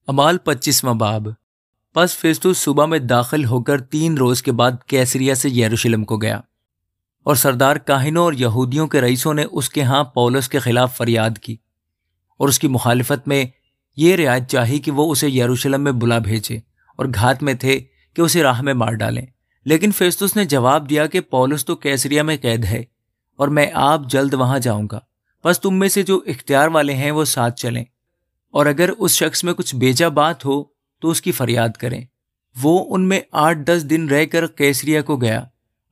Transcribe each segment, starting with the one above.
امال 25واں باب۔ پس فیستوس صبح میں داخل ہو کر 3 روز کے بعد کیسریا سے یروشلم کو گیا، اور سردار کاہنوں اور یہودیوں کے رئیسوں نے اس کے ہاں پولس کے خلاف فریاد کی اور اس کی مخالفت میں یہ رعایت چاہی کہ وہ اسے یروشلم میں بلا بھیجے، اور گھات میں تھے کہ اسے راہ میں مار ڈالیں۔ لیکن فیستوس نے جواب دیا کہ پولس تو کیسریا میں قید ہے اور میں آپ جلد وہاں جاؤں گا، بس تم میں سے جو اختیار والے ہیں وہ ساتھ چلیں، اور اگر اس شخص میں کچھ بیجا بات ہو تو اس کی فریاد کریں۔ وہ ان میں 8-10 دن رہ کر کیسریا کو گیا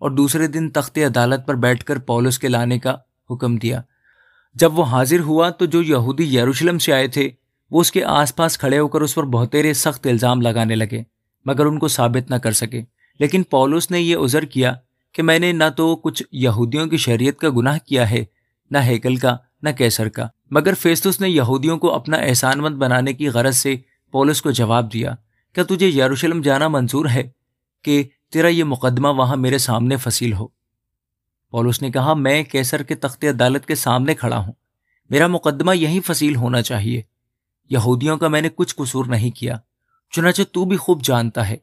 اور دوسرے دن تخت عدالت پر بیٹھ کر پولس کے لانے کا حکم دیا۔ جب وہ حاضر ہوا تو جو یہودی یروشلم سے آئے تھے وہ اس کے آس پاس کھڑے ہو کر اس پر بہتیرے سخت الزام لگانے لگے، مگر ان کو ثابت نہ کر سکے۔ لیکن پولس نے یہ عذر کیا کہ میں نے نہ تو کچھ یہودیوں کی شریعت کا گناہ کیا ہے، نہ ہیکل کا، نہ کیسر کا۔ مگر فیستوس نے یہودیوں کو اپنا احسان مند بنانے کی غرض سے پولس کو جواب دیا، کیا تجھے یروشلم جانا منظور ہے کہ تیرا یہ مقدمہ وہاں میرے سامنے فصیل ہو؟ پولس نے کہا، میں کیسر کے تخت عدالت کے سامنے کھڑا ہوں، میرا مقدمہ یہیں فصیل ہونا چاہیے۔ یہودیوں کا میں نے کچھ قصور نہیں کیا، چنانچہ تو بھی خوب جانتا ہے۔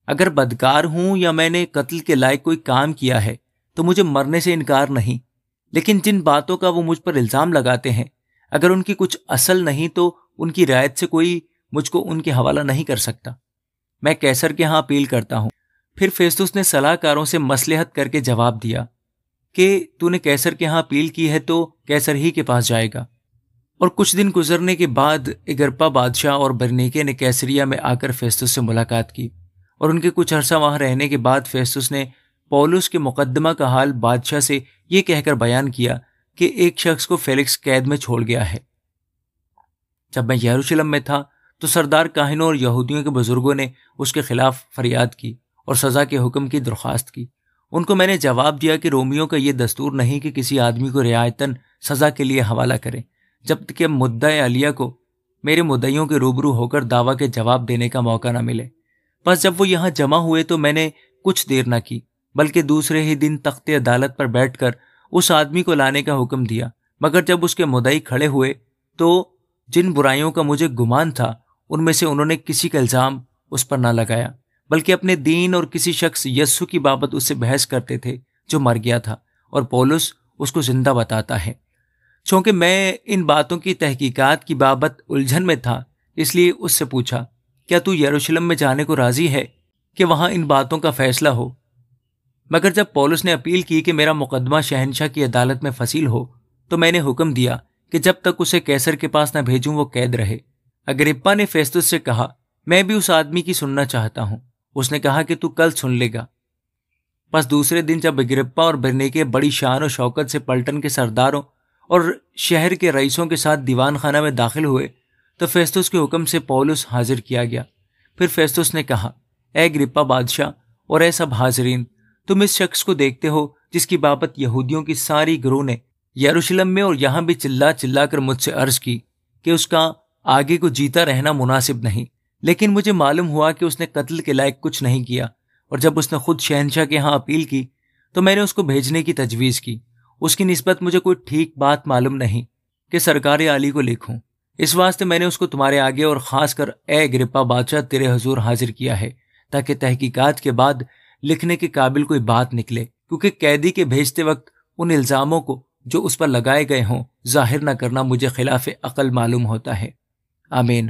اگر بدکار ہوں یا میں نے قتل کے لائق کوئی کام کیا ہے تو مجھے مرنے سے انکار نہیں، لیکن جن باتوں کا وہ مجھ پر الزام لگاتے ہیں اگر ان کی کچھ اصل نہیں تو ان کی رعایت سے کوئی مجھ کو ان کے حوالہ نہیں کر سکتا۔ میں کیسر کے ہاں اپیل کرتا ہوں۔ پھر فیستوس نے صلاح کاروں سے مصلحت کر کے جواب دیا کہ تو نے کیسر کے ہاں اپیل کی ہے تو کیسر ہی کے پاس جائے گا۔ اور کچھ دن گزرنے کے بعد اگرپا بادشاہ اور برنیکے نے کیسریا میں آ کر فیستوس سے ملاقات کی، اور ان کے کچھ عرصہ وہاں رہنے کے بعد فیستوس نے پولس کے مقدمہ کا حال بادشاہ سے یہ کہہ کر بیان کیا کہ ایک شخص کو فیلکس قید میں چھوڑ گیا ہے۔ جب میں یروشلم میں تھا تو سردار کاہنوں اور یہودیوں کے بزرگوں نے اس کے خلاف فریاد کی اور سزا کے حکم کی درخواست کی۔ ان کو میں نے جواب دیا کہ رومیوں کا یہ دستور نہیں کہ کسی آدمی کو رعایتاً سزا کے لیے حوالہ کریں جب تک کہ مدعی علیہ کو میرے مدعیوں کے روبرو ہو کر دعویٰ کے جواب دینے کا موقع نہ ملے۔ بس جب وہ یہاں جمع ہوئے تو میں نے کچھ دیر نہ کی، بلکہ دوسرے ہی دن تخت عدالت پر بیٹھ کر اس آدمی کو لانے کا حکم دیا۔ مگر جب اس کے مدعی کھڑے ہوئے تو جن برائیوں کا مجھے گمان تھا ان میں سے انہوں نے کسی کا الزام اس پر نہ لگایا، بلکہ اپنے دین اور کسی شخص یسوع کی بابت اس سے بحث کرتے تھے جو مر گیا تھا، اور پولس اس کو زندہ بتاتا ہے۔ چونکہ میں ان باتوں کی تحقیقات کی بابت الجھن میں تھا، اس لیے اس سے پوچھا، کیا تو یروشلم میں جانے کو راضی ہے کہ وہاں ان باتوں کا فیصلہ ہو؟ مگر جب پولس نے اپیل کی کہ میرا مقدمہ شہنشاہ کی عدالت میں فصیل ہو تو میں نے حکم دیا کہ جب تک اسے کیسر کے پاس نہ بھیجوں وہ قید رہے۔ اگرپا نے فیستوس سے کہا، میں بھی اس آدمی کی سننا چاہتا ہوں۔ اس نے کہا کہ تو کل سن لے گا۔ پس دوسرے دن جب اگرپا اور برنیکے بڑی شان و شوکت سے پلٹن کے سرداروں اور شہر کے رئیسوں کے ساتھ دیوان خانہ میں داخل ہوئے تو فیستوس کے حکم سے پولس حاضر کیا گیا۔ پھر فیستوس نے کہا، اے اگرپا بادشاہ اور اے سب حاضرین، تم اس شخص کو دیکھتے ہو جس کی بابت یہودیوں کی ساری گروہ نے یروشلم میں اور یہاں بھی چلا چلا کر مجھ سے عرض کی کہ اس کا آگے کو جیتا رہنا مناسب نہیں، لیکن مجھے معلوم ہوا کہ اس نے قتل کے لائق کچھ نہیں کیا، اور جب اس نے خود شہنشاہ کے ہاں اپیل کی تو میں نے اس کو بھیجنے کی تجویز کی۔ اس کی نسبت مجھے کوئی ٹھیک بات معلوم نہیں کہ سرکار عالی کو لکھوں، اس واسطے میں نے اس کو تمہارے آگے اور خاص کر اے اگرپا بادشاہ تیرے حضور حاضر کیا ہے، تاکہ تحقیقات کے بعد لکھنے کے قابل کوئی بات نکلے، کیونکہ قیدی کے بھیجتے وقت ان الزاموں کو جو اس پر لگائے گئے ہوں ظاہر نہ کرنا مجھے خلاف عقل معلوم ہوتا ہے۔ آمین۔